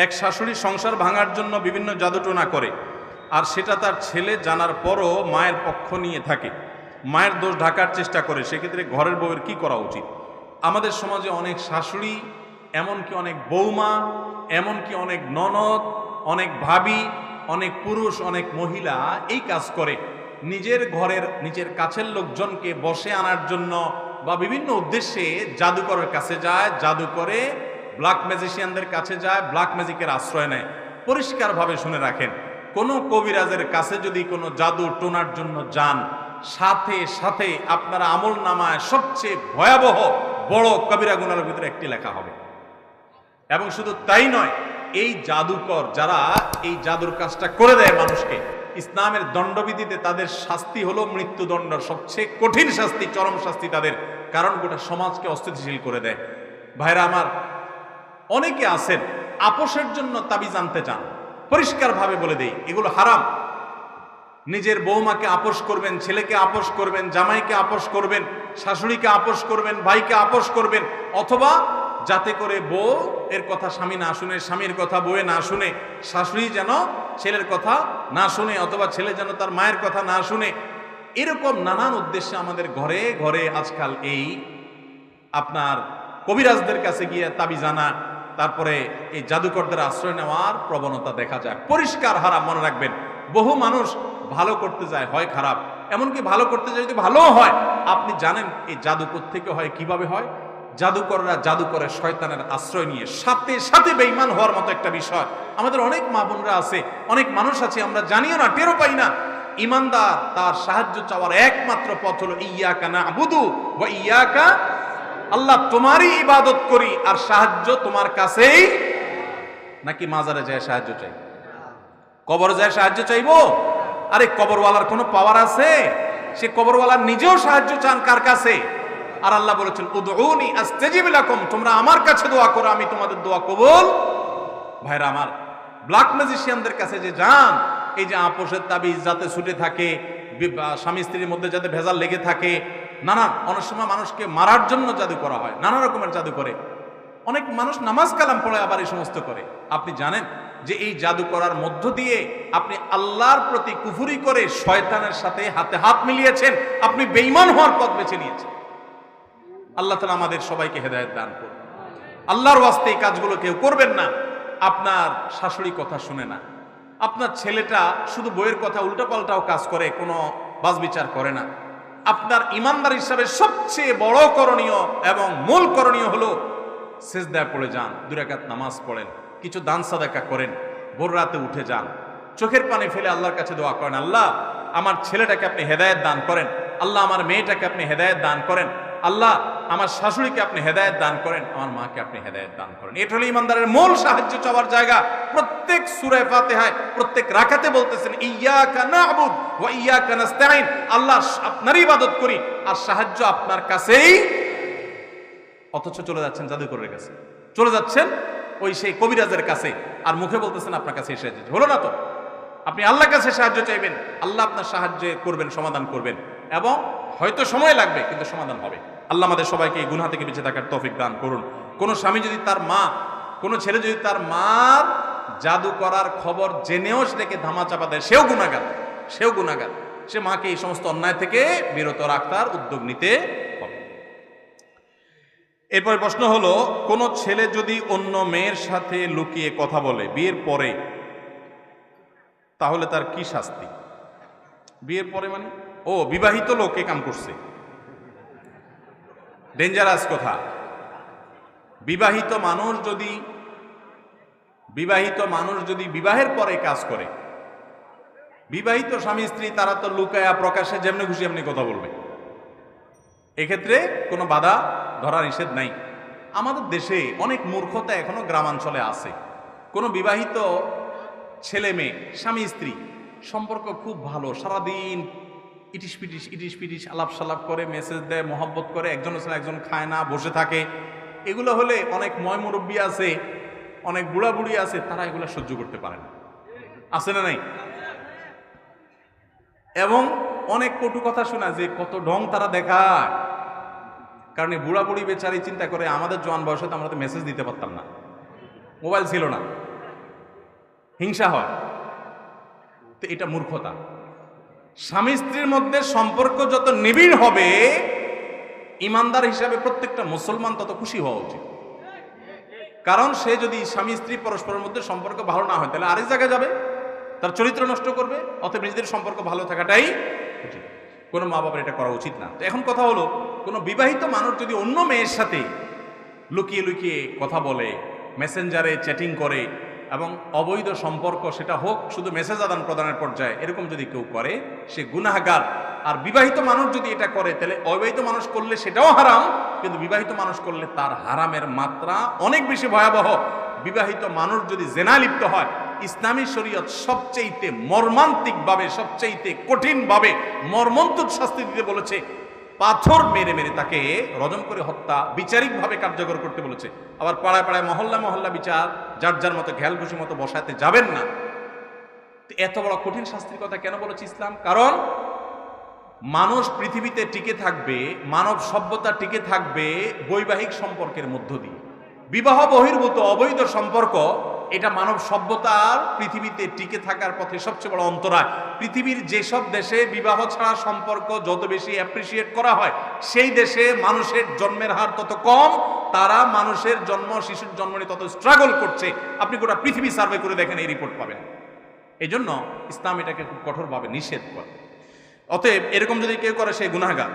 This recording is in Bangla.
এক শাশুড়ি সংসার ভাঙার জন্য বিভিন্ন জাদুটোনা করে, আর সেটা তার ছেলে জানার পরও মায়ের পক্ষ নিয়ে থাকে, মায়ের দোষ ঢাকার চেষ্টা করে। সেক্ষেত্রে ঘরের বউয়ের কি করা উচিত? আমাদের সমাজে অনেক শাশুড়ি, এমনকি অনেক বৌমা, এমনকি অনেক ননদ, অনেক ভাবি, অনেক পুরুষ, অনেক মহিলা এই কাজ করে। নিজের ঘরের নিজের কাছের লোকজনকে বশে আনার জন্য বা বিভিন্ন উদ্দেশ্যে জাদুকরের কাছে যায়, জাদু করে, ব্ল্যাক ম্যাজিশিয়ানদের কাছে যায়, ব্ল্যাক ম্যাজিকের আশ্রয় নেয়। পরিষ্কারভাবে শুনে রাখেন, কোনো কবিরাজের কাছে যদি কোনো জাদু টোনার জন্য যান, সাথে সাথে আপনার আমল নামায় সবচেয়ে ভয়াবহ বড় কবিরা গুনাহের ভিতরে একটি লেখা হবে। এবং শুধু তাই নয়, এই জাদুকর যারা এই জাদুর কাজটা করে দেয় মানুষকে, ইসলামের দণ্ডবিধিতে তাদের শাস্তি হলো মৃত্যুদণ্ড, সবচেয়ে কঠিন শাস্তি, চরম শাস্তি তাদের, কারণ গোটা সমাজকে অস্থিতিশীল করে দেয়। ভাইরা আমার, অনেকে আছেন আপোষের জন্য তাবিজ আনতে চান। পরিষ্কারভাবে বলে দেই, এগুলো হারাম। নিজের বৌমাকে আপোষ করবেন, ছেলেকে আপোষ করবেন, জামাইকে আপোষ করবেন, শাশুড়িকে আপোষ করবেন, ভাইকে আপোষ করবেন, অথবা যাতে করে বউ এর কথা স্বামী না শুনে, স্বামীর কথা বউয়ে না শুনে, শাশুড়ি যেন ছেলের কথা না শুনে, অথবা ছেলে যেন তার মায়ের কথা না শুনে। এরকম নানান উদ্দেশ্যে আমাদের ঘরে ঘরে আজকাল এই আপনার কবিরাজদের কাছে গিয়ে তাবিজ আনা, তারপরে এই জাদুকরদের আশ্রয় নেওয়ার প্রবণতা দেখা যায়। পরিষ্কার হারাম, মনে রাখবেন। বহু মানুষ ভালো করতে যায়, হয় খারাপ, এমনকি ভালো করতে যায় যদি ভালোও হয়, আপনি জানেন এই জাদু থেকে হয়, কিভাবে হয়? জাদুকররা জাদু করে শয়তানের আশ্রয় নিয়ে, সাথে সাথে বেঈমান হওয়ার মতো একটা বিষয়। আমাদের অনেক মা বোনরা আছে, অনেক মানুষ আছে, আমরা জানিও না, টেরও পাই না। ইমানদার তার সাহায্য চাওয়ার একমাত্র পথ হলো ইয়াকা না'বুদু ওয়া ইয়াকা, আল্লাহ তোমারই ইবাদত করি আর সাহায্য তোমার কাছেই। নাকি মাজারে যায় সাহায্য চাই, কবরে যায় সাহায্য চাইবো? আরে কবরওয়ালার কোনো পাওয়ার আছে? সে কবরওয়ালার নিজেও সাহায্য চান কার কাছে? আর আল্লাহ বলেছেন উদউনি আস্তাজিব লাকুম, তোমরা আমার কাছে দোয়া করো, আমি তোমাদের দোয়া কবুল। ভাইরা আমার, ব্ল্যাক ম্যাজিশিয়ানদের কাছে যে যান, এই যে আপোষের তাবিজ যাতে ছুটে থাকে, স্বামী স্ত্রীর মধ্যে যাতে ভেজাল লেগে থাকে, অনেক সময় মানুষকে মারার জন্য জাদু করা হয়, নানা রকমের জাদু করে। অনেক মানুষ নামাজ কালাম পড়ে আবার এই সমস্ত করে। আপনি জানেন যে এই জাদু করার মধ্য দিয়ে আপনি আল্লাহর প্রতি কুফরি করে শয়তানের সাথে হাতে হাত মিলিয়েছেন, আপনি বেঈমান হওয়ার পথ বেছে নিয়েছেন। আল্লাহ তাআলা আমাদের সবাইকে হেদায়েত দান করুন। আল্লাহর ওয়াস্তে এই কাজগুলো কেউ করবেন না। আপনার শাশুড়ি কথা শুনে না, আপনার ছেলেটা শুধু বইয়ের কথা উল্টাপাল্টাও কাজ করে, কোনো বাছবিচার করে না। আপনার ইমানদার হিসাবে সবচেয়ে বড় করণীয় এবং মূল করণীয় হলো সিজদায় পড়ে যান, 2 রাকাত নামাজ পড়েন, কিছু দান সাদাকা করেন, ভোর রাতে উঠে যান, চোখের পানি ফেলে আল্লাহর কাছে দোয়া করেন, আল্লাহ আমার ছেলেটাকে আপনি হেদায়েত দান করেন, আল্লাহ আমার মেয়েটাকে আপনি হেদায়েত দান করেন, আল্লাহ আমার শাশুড়িকে আপনি হেদায়েত দান করেন, আমার মাকে আপনি হেদায়েত দান করেন। এটা হলো ইমানদারের মূল সাহায্য চাওয়ার জায়গা। প্রত্যেক সূরা ফাতিহায় প্রত্যেক রাকাতে বলতেছেন ইয়্যাকা না'বুদ ওয়া ইয়্যাকা নাস্তাঈন, আল্লাহ আপনারই ইবাদত করি আর সাহায্য আপনার কাছেই। অথচ চলে যাচ্ছেন জাদুকরের কাছে, চলে যাচ্ছেন ওই সেই কবিরাজের কাছে, আর মুখে বলতেছেন আপনার কাছে এসে সাহায্য হলো না। তো আপনি আল্লাহর কাছে সাহায্য চাইবেন, আল্লাহ আপনার সাহায্য করবেন, সমাধান করবেন, এবং হয়তো সময় লাগবে কিন্তু সমাধান হবে। আল্লাহ আমাদের সবাইকে এই গুনাহ থেকে বেঁচে থাকার তৌফিক দান করুন। কোনো স্বামী যদি তার মা, কোনো ছেলে যদি তার মার জাদু করার খবর জেনেও সেটাকে ধামাচাপা দেয়, সেও গুনাহগার, সেও গুনাহগার। সে মাকে এই সমস্ত অন্যায় থেকে বিরত রাখার উদ্যোগ নিতে হবে। এরপর প্রশ্ন হলো, কোন ছেলে যদি অন্য মেয়ের সাথে লুকিয়ে কথা বলে বিয়ের পরে, তাহলে তার কি শাস্তি? বিয়ের পরে মানে ও বিবাহিত লোকে কাম করছে, ডেঞ্জারাস কথা। বিবাহিত মানুষ যদি বিবাহের পরে কাজ করে, বিবাহিত স্বামী স্ত্রী তারা তো লুকায়া প্রকাশে যেমনি খুশি এমনি কথা বলবে, এক্ষেত্রে কোনো বাধা ধরা নিষেধ নাই। আমাদের দেশে অনেক মূর্খতা এখনো গ্রামাঞ্চলে আছে। কোনো বিবাহিত ছেলে মেয়ে স্বামী স্ত্রী সম্পর্ক খুব ভালো, সারাদিন ইটিস পিটিস আলাপ সালাপ করে, মেসেজ দেয়, মহব্বত করে, একজনের ছেলে একজন খায় না, বসে থাকে। এগুলো হলে অনেক ময় মুরব্বী আছে, অনেক বুড়া বুড়ি আছে, তারা এগুলো সহ্য করতে পারে না, আছে না নাই? এবং অনেক কটু কথা শোনা যে কত ঢং তারা দেখায়। কারণ এই বুড়া বুড়ি বেচারি চিন্তা করে আমাদের জোয়ান বয়সে তো আমরা তো মেসেজ দিতে পারতাম না, মোবাইল ছিল না, হিংসা হয়, তো এটা মূর্খতা। স্বামী স্ত্রীর মধ্যে সম্পর্ক যত নিবিড় হবে, ইমানদার হিসাবে প্রত্যেকটা মুসলমান তত খুশি হওয়া উচিত। কারণ সে যদি স্বামী স্ত্রী পরস্পরের মধ্যে সম্পর্ক ভালো না হয়, তাহলে আরেক জায়গায় যাবে, তার চরিত্র নষ্ট করবে। অতএব নিজেদের সম্পর্ক ভালো থাকাটাই উচিত। কোনো মা বাবার এটা করা উচিত না। তো এখন কথা হলো, কোনো বিবাহিত মানুষ যদি অন্য মেয়ের সাথে লুকিয়ে লুকিয়ে কথা বলে, মেসেঞ্জারে চ্যাটিং করে, এবং অবৈধ সম্পর্ক, সেটা হোক শুধু মেসেজ আদান প্রদানের পর্যায়ে, এরকম যদি কেউ করে, সে গুনাহগার। আর বিবাহিত মানুষ যদি এটা করে, তাহলে অবিবাহিত মানুষ করলে সেটাও হারাম, কিন্তু বিবাহিত মানুষ করলে তার হারামের মাত্রা অনেক বেশি ভয়াবহ। বিবাহিত মানুষ যদি জেনা লিপ্ত হয়, ইসলামী শরীয়ত সবচেয়েতে মর্মান্তিকভাবে, সবচেয়েতে কঠিনভাবে মর্মন্তুদ শাস্তি দিতে বলেছে। পাথর মেরে মেরে তাকে রজম করে হত্যা বিচারিকভাবে কার্যকর করতে বলেছে। আবার পাড়ায় পাড়ায় মহল্লা মহল্লা বিচার যার যার মতো ঘ্যাল খুশি মতো বসাতে যাবেন না। এত বড় কঠিন শাস্তির কথা কেন বলেছে ইসলাম? কারণ মানুষ পৃথিবীতে টিকে থাকবে, মানব সভ্যতা টিকে থাকবে বৈবাহিক সম্পর্কের মধ্য দিয়ে। বিবাহ বহির্ভূত অবৈধ সম্পর্ক, এটা মানব সভ্যতার পৃথিবীতে টিকে থাকার পথে সবচেয়ে বড় অন্তরায়। পৃথিবীর যেসব দেশে বিবাহ ছাড়া সম্পর্ক যত বেশি অ্যাপ্রিসিয়েট করা হয়, সেই দেশে মানুষের জন্মের হার তত কম, তারা মানুষের জন্ম, শিশুর জন্ম নিয়ে তত স্ট্রাগল করছে। আপনি গোটা পৃথিবী সার্ভে করে দেখেন, এই রিপোর্ট পাবেন। এই জন্য ইসলাম এটাকে খুব কঠোরভাবে নিষেধ করে। অতএব এরকম যদি কেউ করে, সে গুনাহগার।